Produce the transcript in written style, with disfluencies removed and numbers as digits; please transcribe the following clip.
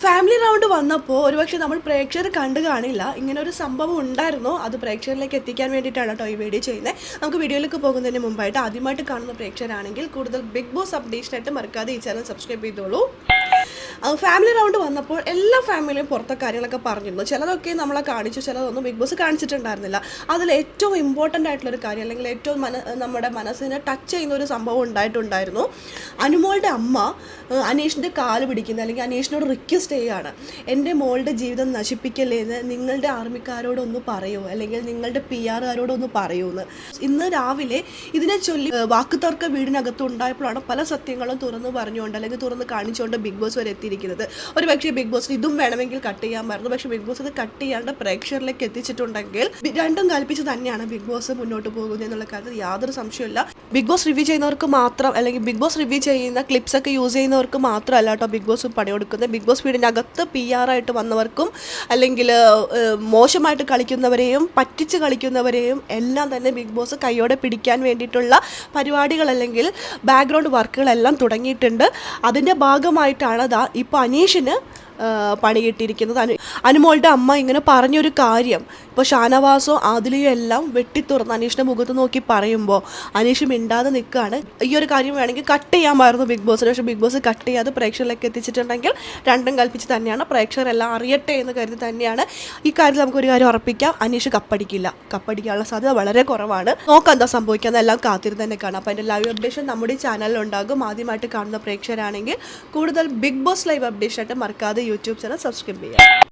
Family round വന്നപ്പോൾ ഒരുപക്ഷെ നമ്മൾ പ്രേക്ഷകർ കണ്ടു കാണില്ല, ഇങ്ങനെ ഒരു സംഭവം ഉണ്ടായിരുന്നോ, അത് പ്രേക്ഷകരിലേക്ക് എത്തിക്കാൻ വേണ്ടിയിട്ടാണ് കേട്ടോ ഈ വീഡിയോ ചെയ്യുന്നത്. നമുക്ക് വീഡിയോയിലേക്ക് പോകുന്നതിന് മുമ്പായിട്ട് ആദ്യമായിട്ട് കാണുന്ന പ്രേക്ഷകരാണെങ്കിൽ കൂടുതൽ ബിഗ് ബോസ് അപ്ഡേഷനായിട്ട് മറക്കാതെ ഈ ചാനൽ സബ്സ്ക്രൈബ് ചെയ്തോളൂ. ഫാമിലി റൗണ്ട് വന്നപ്പോൾ എല്ലാ ഫാമിലിയും പുറത്തെ കാര്യങ്ങളൊക്കെ പറഞ്ഞിരുന്നു. ചിലതൊക്കെ നമ്മളെ കാണിച്ചു, ചിലതൊന്നും ബിഗ് ബോസ് കാണിച്ചിട്ടുണ്ടായിരുന്നില്ല. അതിൽ ഏറ്റവും ഇമ്പോർട്ടൻ്റ് ആയിട്ടുള്ളൊരു കാര്യം, അല്ലെങ്കിൽ ഏറ്റവും നമ്മുടെ മനസ്സിനെ ടച്ച് ചെയ്യുന്ന ഒരു സംഭവം ഉണ്ടായിട്ടുണ്ടായിരുന്നു. അനുമോളുടെ അമ്മ അനീഷിൻ്റെ കാല് പിടിക്കുന്നത്, അല്ലെങ്കിൽ അനീഷിനോട് റിക്വസ്റ്റ് ചെയ്യുകയാണ്, എൻ്റെ മോളുടെ ജീവിതം നശിപ്പിക്കല്ലേന്ന് നിങ്ങളുടെ ആർമിക്കാരോടൊന്ന് പറയൂ, അല്ലെങ്കിൽ നിങ്ങളുടെ PR-കാരോടൊന്ന് പറയൂന്ന്. ഇന്ന് രാവിലെ ഇതിനെ ചൊല്ലി വാക്കുതർക്ക വീടിനകത്ത് ഉണ്ടായപ്പോഴാണ് പല സത്യങ്ങളും തുറന്ന് പറഞ്ഞുകൊണ്ട്, അല്ലെങ്കിൽ തുറന്ന് കാണിച്ചുകൊണ്ട് ബിഗ് ബോസ് വരെ എത്തിയിരിക്കുന്നത്. ഒരു പക്ഷേ ബിഗ് ബോസിന് ഇതും വേണമെങ്കിൽ കട്ട് ചെയ്യാമായിരുന്നു. പക്ഷേ ബിഗ് ബോസ് ഇത് കട്ട് ചെയ്യാണ്ട് പ്രേക്ഷകരിലേക്ക് എത്തിച്ചിട്ടുണ്ടെങ്കിൽ രണ്ടും കൽപ്പിച്ച് തന്നെയാണ് ബിഗ് ബോസ് മുന്നോട്ട് പോകുന്നത് എന്നുള്ള കാര്യത്തിൽ യാതൊരു സംശയമില്ല. ബിഗ് ബോസ് റിവ്യൂ ചെയ്യുന്നവർക്ക് മാത്രം, അല്ലെങ്കിൽ ബിഗ് ബോസ് റിവ്യൂ ചെയ്യുന്ന ക്ലിപ്സ് ഒക്കെ യൂസ് ചെയ്യുന്നവർക്ക് മാത്രമല്ല കേട്ടോ ബിഗ് ബോസ് പണിയെടുക്കുന്നത്. ബിഗ് ബോസ് വീടിനകത്ത് PR-ആയിട്ട് വന്നവർക്കും, അല്ലെങ്കിൽ മോശമായിട്ട് കളിക്കുന്നവരെയും പറ്റിച്ച് കളിക്കുന്നവരെയും എല്ലാം തന്നെ ബിഗ് ബോസ് കൈയോടെ പിടിക്കാൻ വേണ്ടിയിട്ടുള്ള പരിപാടികൾ, അല്ലെങ്കിൽ ബാക്ക്ഗ്രൗണ്ട് വർക്കുകളെല്ലാം തുടങ്ങിയിട്ടുണ്ട്. അതിൻ്റെ ഭാഗമായിട്ടാണ് ഇപ്പോൾ അനീഷിന് പണി കിട്ടിയിരിക്കുന്നത്. അനുമോളുടെ അമ്മ ഇങ്ങനെ പറഞ്ഞൊരു കാര്യം ഇപ്പോൾ ഷാനവാസോ ആദിലയോ എല്ലാം വെട്ടിത്തുറന്ന് അനീഷിൻ്റെ മുഖത്ത് നോക്കി പറയുമ്പോൾ അനീഷ് മിണ്ടാതെ നിൽക്കുകയാണ്. ഈ ഒരു കാര്യം വേണമെങ്കിൽ കട്ട് ചെയ്യാമായിരുന്നു ബിഗ് ബോസിന്. പക്ഷേ ബിഗ് ബോസ് കട്ട് ചെയ്യാതെ പ്രേക്ഷകരിലേക്ക് എത്തിച്ചിട്ടുണ്ടെങ്കിൽ രണ്ടും കൽപ്പിച്ച് തന്നെയാണ്, പ്രേക്ഷകരെല്ലാം അറിയട്ടെ എന്ന് കരുതി തന്നെയാണ്. ഈ കാര്യത്തിൽ നമുക്കൊരു കാര്യം ഉറപ്പിക്കാം, അനീഷ് കപ്പടിക്കാനുള്ള സാധ്യത വളരെ കുറവാണ്. നോക്കാം എന്താ സംഭവിക്കാമെന്നെല്ലാം കാത്തിരുന്ന് തന്നെ കാണാം. അപ്പോൾ എൻ്റെ ലൈവ് അപ്ഡേഷൻ നമ്മുടെ ചാനലിലുണ്ടാകും. ആദ്യമായിട്ട് കാണുന്ന പ്രേക്ഷകരാണെങ്കിൽ കൂടുതൽ ബിഗ് ബോസ് ലൈവ് അപ്ഡേഷനായിട്ട് മറക്കാതെ യൂട്യൂബ് ചാനൽ സബ്സ്ക്രൈബ് ചെയ്യുക.